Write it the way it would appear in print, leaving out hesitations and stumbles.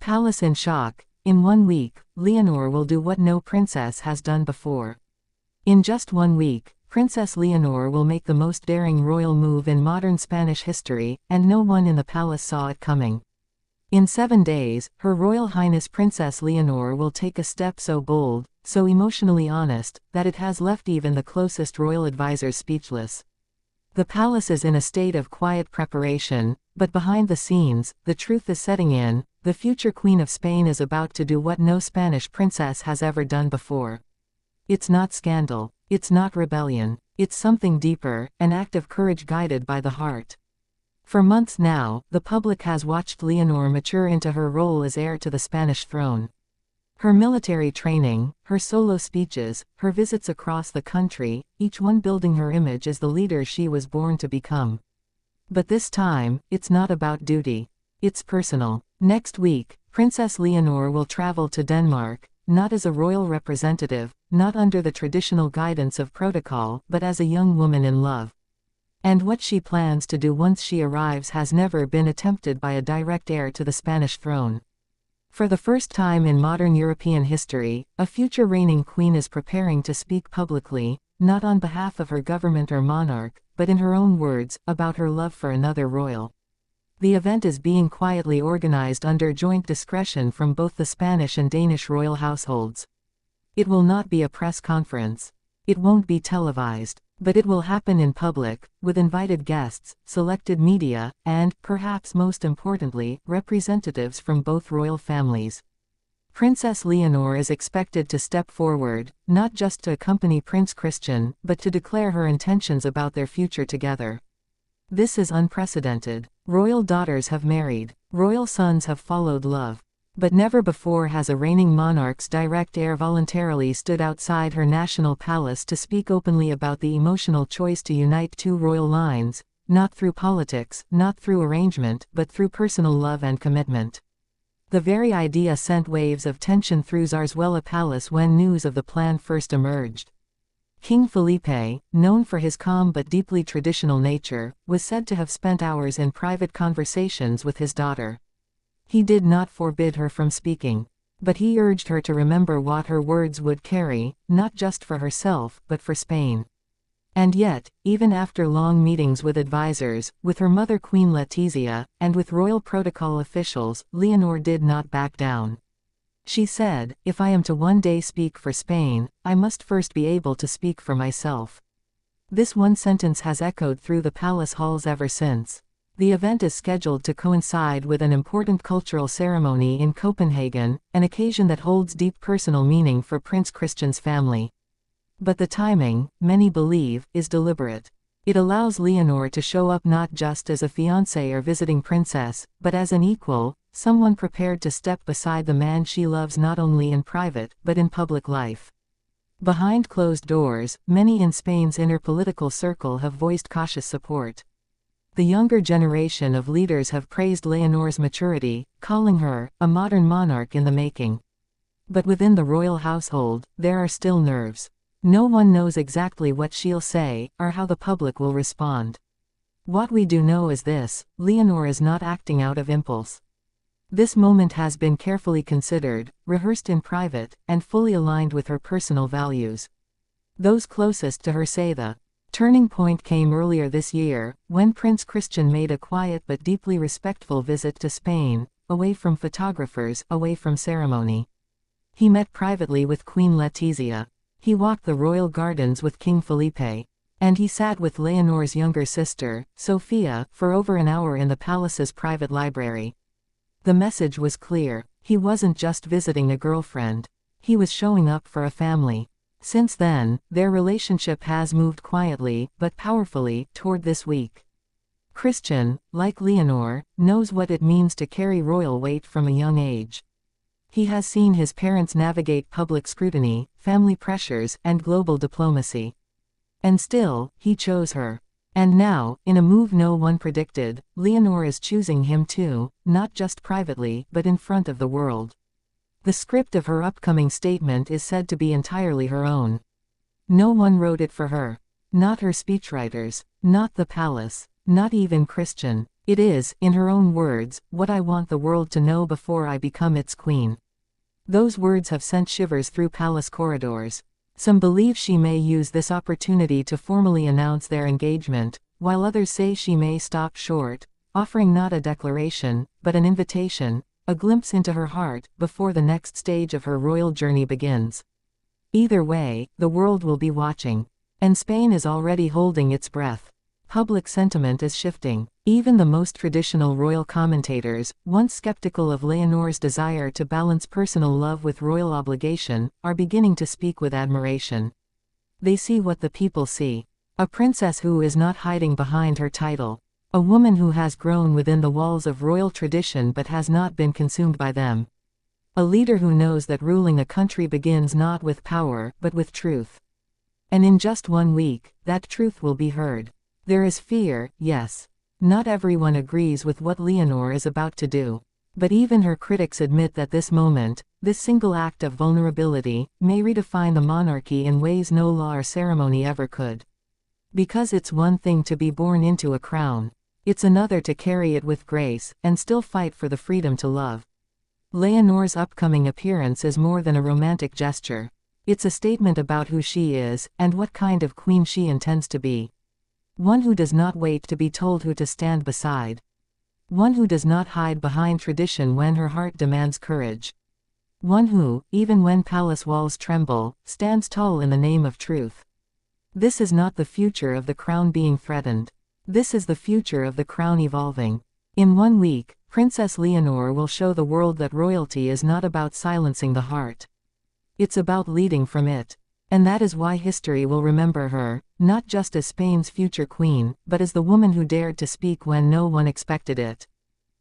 palace in shock. In 1 week, Leonor will do what no princess has done before. In just 1 week, Princess Leonor will make the most daring royal move in modern Spanish history, and no one in the palace saw it coming. In 7 days, Her Royal Highness Princess Leonor will take a step so bold, so emotionally honest, that it has left even the closest royal advisors speechless. The palace is in a state of quiet preparation, but behind the scenes, the truth is setting in. The future Queen of Spain is about to do what no Spanish princess has ever done before. It's not scandal. It's not rebellion. It's something deeper, an act of courage guided by the heart. For months now, the public has watched Leonor mature into her role as heir to the Spanish throne. Her military training, her solo speeches, her visits across the country, each one building her image as the leader she was born to become. But this time, it's not about duty. It's personal. Next week, Princess Leonor will travel to Denmark, not as a royal representative, not under the traditional guidance of protocol, but as a young woman in love. And what she plans to do once she arrives has never been attempted by a direct heir to the Spanish throne. For the first time in modern European history, a future reigning queen is preparing to speak publicly, not on behalf of her government or monarch, but in her own words, about her love for another royal. The event is being quietly organized under joint discretion from both the Spanish and Danish royal households. It will not be a press conference. It won't be televised. But it will happen in public, with invited guests, selected media, and, perhaps most importantly, representatives from both royal families. Princess Leonor is expected to step forward, not just to accompany Prince Christian, but to declare her intentions about their future together. This is unprecedented. Royal daughters have married. Royal sons have followed love. But never before has a reigning monarch's direct heir voluntarily stood outside her national palace to speak openly about the emotional choice to unite two royal lines, not through politics, not through arrangement, but through personal love and commitment. The very idea sent waves of tension through Zarzuela Palace when news of the plan first emerged. King Felipe, known for his calm but deeply traditional nature, was said to have spent hours in private conversations with his daughter. He did not forbid her from speaking, but he urged her to remember what her words would carry, not just for herself, but for Spain. And yet, even after long meetings with advisors, with her mother Queen Letizia, and with royal protocol officials, Leonor did not back down. She said, "If I am to one day speak for Spain, I must first be able to speak for myself." This one sentence has echoed through the palace halls ever since. The event is scheduled to coincide with an important cultural ceremony in Copenhagen, an occasion that holds deep personal meaning for Prince Christian's family. But the timing, many believe, is deliberate. It allows Leonor to show up not just as a fiancée or visiting princess, but as an equal, someone prepared to step beside the man she loves not only in private, but in public life. Behind closed doors, many in Spain's inner political circle have voiced cautious support. The younger generation of leaders have praised Leonor's maturity, calling her a modern monarch in the making. But within the royal household, there are still nerves. No one knows exactly what she'll say, or how the public will respond. What we do know is this: Leonor is not acting out of impulse. This moment has been carefully considered, rehearsed in private, and fully aligned with her personal values. Those closest to her say the turning point came earlier this year, when Prince Christian made a quiet but deeply respectful visit to Spain, away from photographers, away from ceremony. He met privately with Queen Letizia. He walked the royal gardens with King Felipe. And he sat with Leonor's younger sister, Sofia, for over an hour in the palace's private library. The message was clear. He wasn't just visiting a girlfriend. He was showing up for a family. Since then, their relationship has moved quietly, but powerfully, toward this week. Christian, like Leonor, knows what it means to carry royal weight from a young age. He has seen his parents navigate public scrutiny, family pressures, and global diplomacy. And still, he chose her. And now, in a move no one predicted, Leonor is choosing him too, not just privately, but in front of the world. The script of her upcoming statement is said to be entirely her own. No one wrote it for her. Not her speechwriters. Not the palace. Not even Christian. It is, in her own words, what I want the world to know before I become its queen. Those words have sent shivers through palace corridors. Some believe she may use this opportunity to formally announce their engagement, while others say she may stop short, offering not a declaration, but an invitation, a glimpse into her heart, before the next stage of her royal journey begins. Either way, the world will be watching. And Spain is already holding its breath. Public sentiment is shifting. Even the most traditional royal commentators, once skeptical of Leonor's desire to balance personal love with royal obligation, are beginning to speak with admiration. They see what the people see. A princess who is not hiding behind her title. A woman who has grown within the walls of royal tradition but has not been consumed by them. A leader who knows that ruling a country begins not with power, but with truth. And in just 1 week, that truth will be heard. There is fear, yes. Not everyone agrees with what Leonor is about to do. But even her critics admit that this moment, this single act of vulnerability, may redefine the monarchy in ways no law or ceremony ever could. Because it's one thing to be born into a crown. It's another to carry it with grace, and still fight for the freedom to love. Leonor's upcoming appearance is more than a romantic gesture. It's a statement about who she is, and what kind of queen she intends to be. One who does not wait to be told who to stand beside. One who does not hide behind tradition when her heart demands courage. One who, even when palace walls tremble, stands tall in the name of truth. This is not the future of the crown being threatened. This is the future of the crown evolving. In 1 week, Princess Leonor will show the world that royalty is not about silencing the heart. It's about leading from it. And that is why history will remember her, not just as Spain's future queen, but as the woman who dared to speak when no one expected it.